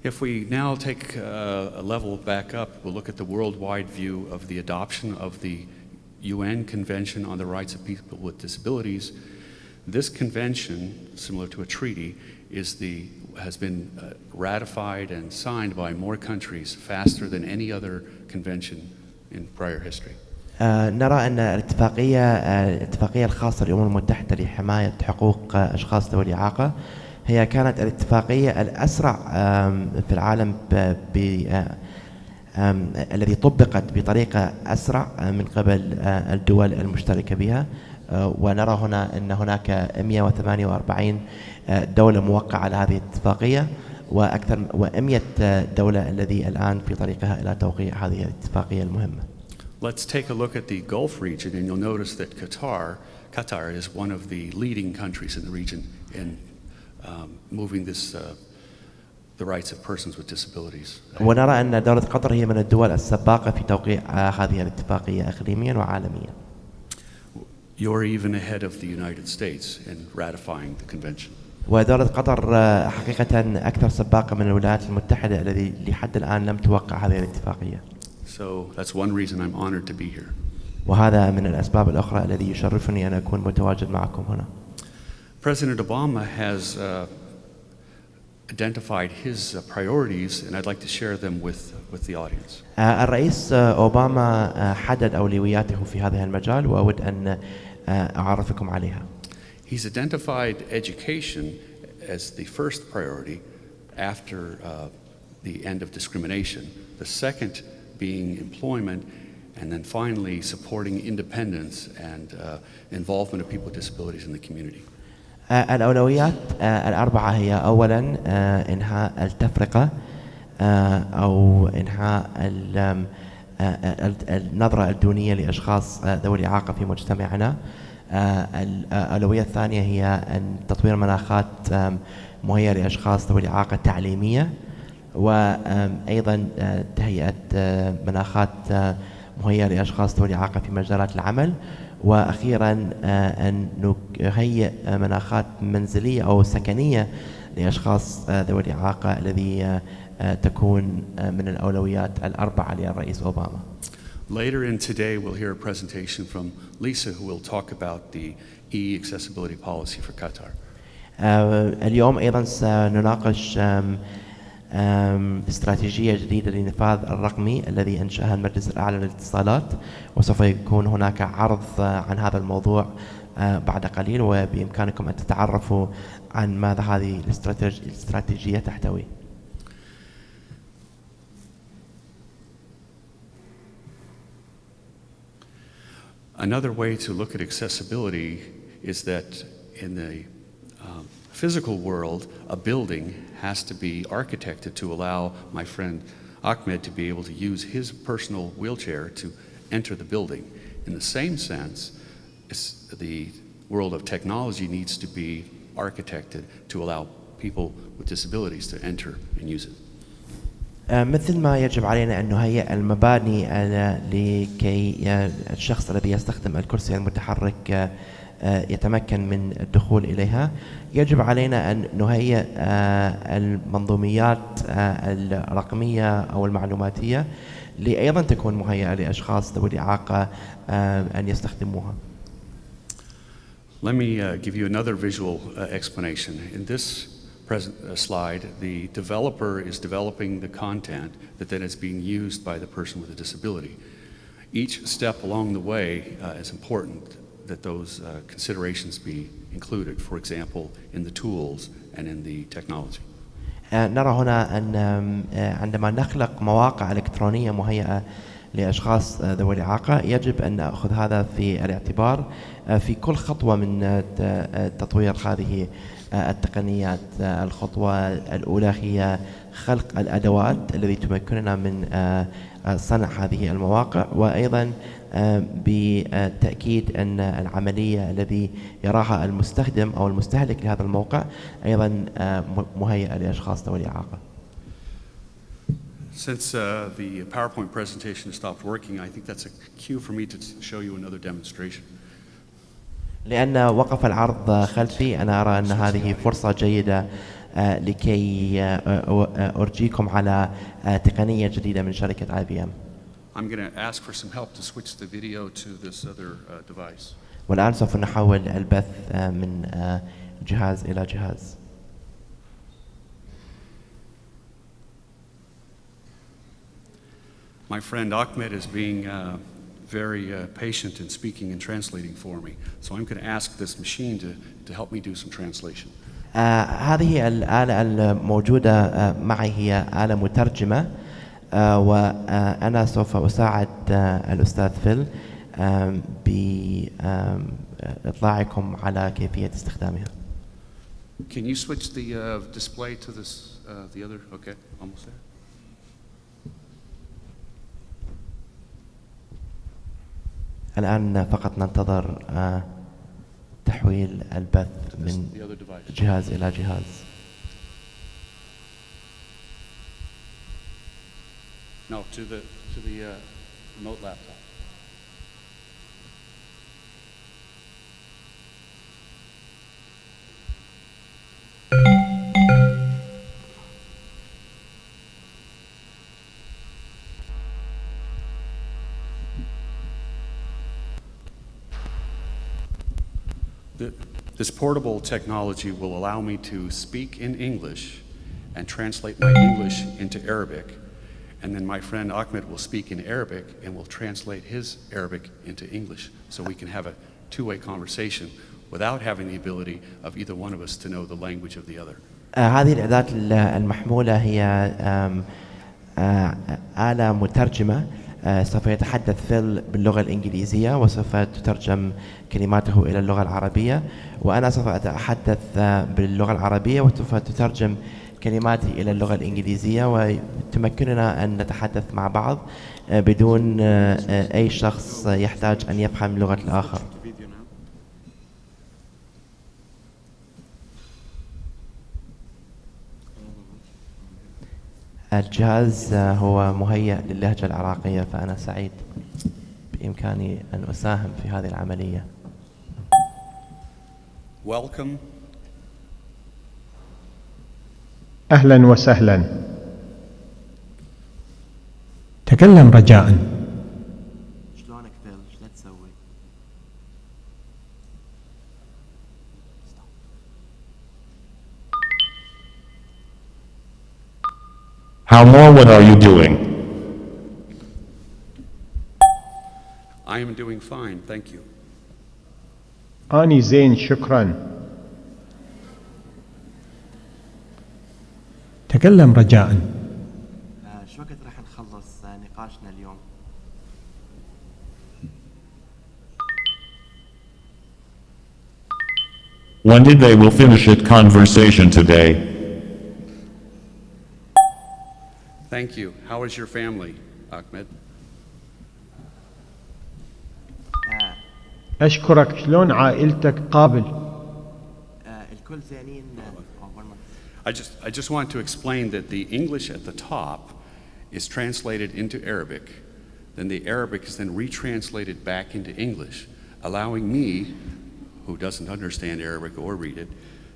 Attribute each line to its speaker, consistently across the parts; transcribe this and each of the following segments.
Speaker 1: If we now take a level back up, we'll look at the worldwide view of the adoption of the UN Convention on the Rights of People with Disabilities. This convention, similar to a treaty, has been ratified and signed by more countries faster than any other convention in prior history.
Speaker 2: نرى أن الاتفاقية الخاصة للأمم المتحدة لحماية حقوق أشخاص ذوي الإعاقة هي كانت الاتفاقية الأسرع في العالم الذي طبقت بطريقة أسرع من قبل الدول المشتركة بها. ونرى هنا أن هناك 148 دولة موقعة على هذه الاتفاقية وأكثر و100 دولة الذي الآن في طريقها إلى توقيع هذه الاتفاقية المهمة.
Speaker 1: Let's take a look at the Gulf region, and you'll notice that Qatar is one of the leading countries in the region in moving the rights of persons with disabilities.
Speaker 2: ونرى أن دولة قطر هي من الدول السباقة في توقيع هذه الاتفاقية إقليميا وعالميا.
Speaker 1: You're even ahead of the United States in ratifying the convention.
Speaker 2: ودولة قطر حقيقة أكثر سباقة من الولايات المتحدة الذي لحد الآن لم توقع هذه الاتفاقية.
Speaker 1: So that's one reason I'm honored to be here.
Speaker 2: وهذا من الأسباب الأخرى الذي يشرفني أن أكون متواجد معكم هنا.
Speaker 1: President Obama has identified his priorities, and I'd like to share them with the audience.
Speaker 2: الرئيس أوباما حدد أولوياته في هذا المجال وأود أن أعرفكم عليها.
Speaker 1: He's identified education as the first priority after the end of discrimination. The second being employment, and then finally supporting independence and involvement of people with disabilities in the community.
Speaker 2: الأولويات الأربعة هي أولاً إنهاء التفرقة أو إنهاء النظرة الدونية لأشخاص ذوي الإعاقة في مجتمعنا. الأولوية الثانية هي أن تطوير مناخات مهيئة لأشخاص ذوي الإعاقة التعليمية، وأيضاً تهيئة مناخات مهيئة لأشخاص ذوي الإعاقة في مجالات العمل، وأخيراً أن نهيئ مناخات منزلية أو سكنية لأشخاص ذوي الإعاقة الذي تكون من الأولويات الأربعة للرئيس أوباما.
Speaker 1: Later in today, we'll hear a presentation from Lisa, who will talk about the e-accessibility policy for Qatar.
Speaker 2: اليوم أيضاً سنناقش استراتيجية جديدة للنفاذ الرقمي الذي أنشأها المجلس الأعلى للاتصالات، وسوف يكون هناك عرض عن هذا الموضوع بعد قليل، وبإمكانكم أن تتعرفوا عن ماذا هذه الاستراتيجية تحتوي.
Speaker 1: Another way to look at accessibility is that in the physical world, a building has to be architected to allow my friend Ahmed to be able to use his personal wheelchair to enter the building. In the same sense, the world of technology needs to be architected to allow people with disabilities to enter and use it.
Speaker 2: مثل ما يجب علينا أن نهيئ المباني لكي الشخص الذي يستخدم الكرسي المتحرك يتمكن من الدخول إليها، يجب علينا أن نهيئ المنظوميات الرقمية أو المعلوماتية لأيضا تكون مهيئة لأشخاص ذوي الإعاقة أن يستخدموها.
Speaker 1: Let me give you another visual explanation. In this slide, the developer is developing the content that then is being used by the person with a disability. Each step along the way is important that those considerations be included, for example, in the tools and in the technology.
Speaker 2: نرى هنا أن عندما نخلق مواقع إلكترونية مهيئة لأشخاص ذوي الإعاقة يجب أن نأخذ هذا في الاعتبار في كل خطوة من تطوير هذه التقنيات. الخطوة الأولى هي خلق الأدوات التي تمكننا من صنع هذه المواقع، وأيضا بتأكيد أن العملية الذي يراها المستخدم أو المستهلك لهذا الموقع أيضا مهيئة لأشخاص ذوي الإعاقة.
Speaker 1: Since the PowerPoint presentation stopped working, I think that's a cue for me to show you another demonstration.
Speaker 2: لأن وقف العرض خلفي، أنا أرى أن هذه فرصة جيدة لكي أرجيكم على تقنية جديدة من شركة IBM.
Speaker 1: I'm going to ask for some help to switch the video to this other device.
Speaker 2: والآن سوف نحول البث من جهاز إلى جهاز.
Speaker 1: My friend Ahmed is being very patient in speaking and translating for me. So I'm going to ask this machine to help me do some translation.
Speaker 2: هذه الآلة الموجودة معي هي آلة مترجمة، وأنا سوف أساعد الأستاذ فيل بإطلاعكم على كيفية استخدامها.
Speaker 1: Can you switch the display to this, the other? Okay, almost there.
Speaker 2: الآن فقط ننتظر تحويل البث من جهاز إلى جهاز.
Speaker 1: No, to the remote laptop. This portable technology will allow me to speak in English and translate my English into Arabic, and then my friend Ahmed will speak in Arabic and will translate his Arabic into English, so we can have a two-way conversation without having the ability of either one of us to know the language of the other.
Speaker 2: هذه الأداة المحمولة هي آلة مترجمة. سوف يتحدث فيل باللغة الإنجليزية وسوف تترجم كلماته إلى اللغة العربية، وأنا سوف أتحدث باللغة العربية وسوف تترجم كلماتي إلى اللغة الإنجليزية، وتمكننا أن نتحدث مع بعض بدون أي شخص يحتاج أن يفهم لغة الآخر. الجهاز هو مهيأ للهجة العراقية، فأنا سعيد بإمكاني أن أساهم في هذه العملية.
Speaker 1: Welcome.
Speaker 3: أهلا وسهلا. تكلم رجاء.
Speaker 2: شلونك فيل؟ شو تسوي؟
Speaker 4: How more, what are you doing?
Speaker 1: I am doing fine, thank you.
Speaker 3: أني زين شكرا. تكلم رجاء.
Speaker 2: شو وقت راح نخلص نقاشنا اليوم؟
Speaker 4: When did they will finish it conversation today?
Speaker 1: Thank you. How is your family, Ahmed?
Speaker 3: أشكرك. شلون عائلتك قابل؟
Speaker 2: الكل زينين.
Speaker 1: I just want to explain that the English at the top is translated into Arabic. Then the Arabic is then retranslated back into English, allowing me, who doesn't understand Arabic or read it,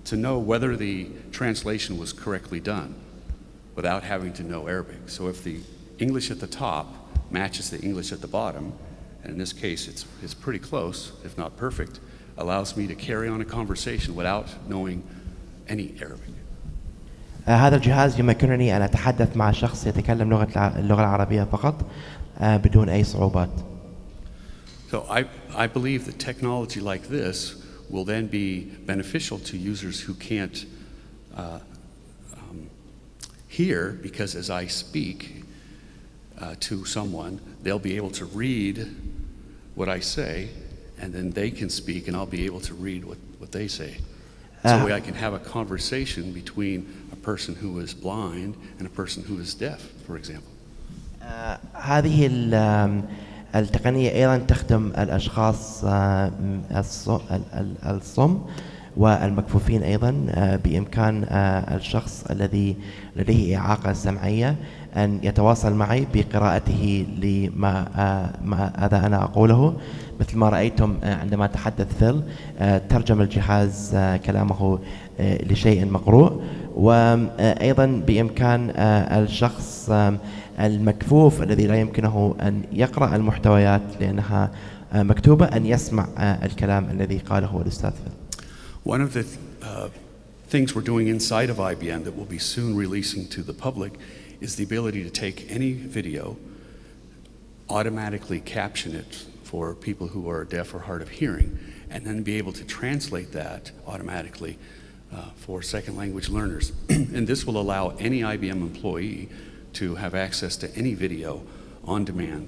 Speaker 1: to know whether the translation was correctly done without having to know Arabic. So if the English at the top matches the English at the bottom, and in this case it's pretty close, if not perfect, allows me to carry on a conversation without knowing any Arabic.
Speaker 2: هذا الجهاز يمكنني أن أتحدث مع شخص يتكلم اللغة العربية فقط بدون أي صعوبات.
Speaker 1: So I believe that technology like this will then be beneficial to users who can't hear, because as I speak to someone, they'll be able to read what I say, and then they can speak and I'll be able to read what they say. So I can have a conversation between a person who is blind and a person who is deaf, for example.
Speaker 2: هذه التقنية أيضا تخدم الأشخاص الصم، والمكفوفين أيضا بإمكان الشخص الذي لديه إعاقة سمعية أن يتواصل معي بقراءته لما هذا أنا أقوله. مثل ما رأيتم عندما تحدث فيل ترجم الجهاز كلامه لشيء مقروء، وأيضا بإمكان الشخص المكفوف الذي لا يمكنه أن يقرأ المحتويات لأنها مكتوبة أن يسمع الكلام الذي قاله الأستاذ فيل.
Speaker 1: One of the things we're doing inside of IBM that we'll be soon releasing to the public is the ability to take any video, automatically caption it for people who are deaf or hard of hearing, and then be able to translate that automatically for second language learners. And this will allow any IBM employee to have access to any video on demand.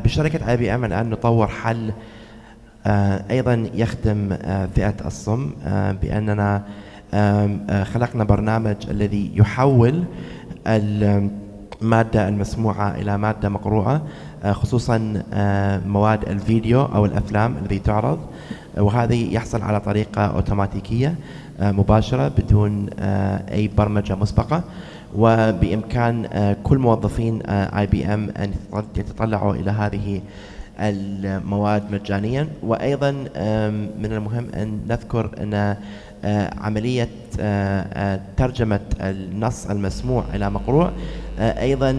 Speaker 2: بشركة IBM الآن نطور حل أيضا يخدم فئة الصم بأننا خلقنا برنامج الذي يحول المادة المسموعة إلى مادة مقروءة، خصوصا مواد الفيديو أو الأفلام التي تعرض، وهذه يحصل على طريقة أوتوماتيكية مباشرة بدون أي برمجة مسبقة، وبإمكان كل موظفين IBM أن يتطلعوا إلى هذه المواد مجانيا. وأيضا من المهم أن نذكر أن عملية ترجمة النص المسموع إلى مقروء أيضا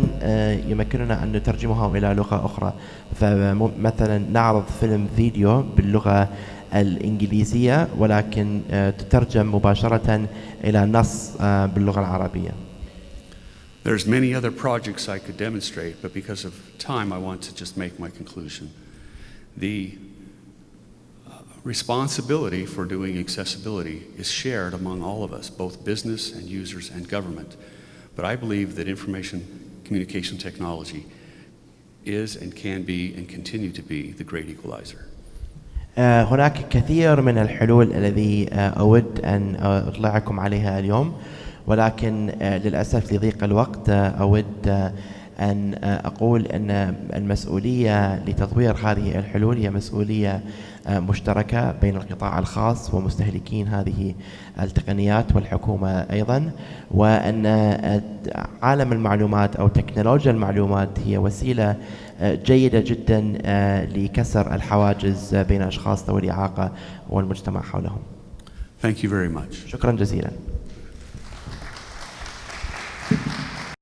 Speaker 2: يمكننا أن نترجمه إلى لغة أخرى. فمثلا نعرض فيلم فيديو باللغة الإنجليزية ولكن تترجم مباشرة إلى نص باللغة العربية.
Speaker 1: There's many other projects I could demonstrate, but because of time, I want to just make my conclusion. The responsibility for doing accessibility is shared among all of us, both business and users and government. But I believe that information communication technology is and can be and continue to be the great equalizer.
Speaker 2: هناك كثير من الحلول الذي أود أن أطلعكم عليها اليوم، ولكن للأسف لضيق الوقت أود أن أقول أن المسؤولية لتطوير هذه الحلول هي مسؤولية مشتركة بين القطاع الخاص ومستهلكين هذه التقنيات والحكومة أيضا، وأن عالم المعلومات أو تكنولوجيا المعلومات هي وسيلة جيدة جدا لكسر الحواجز بين أشخاص ذوي الإعاقة والمجتمع حولهم.
Speaker 1: Thank you very much.
Speaker 2: شكرا جزيلا.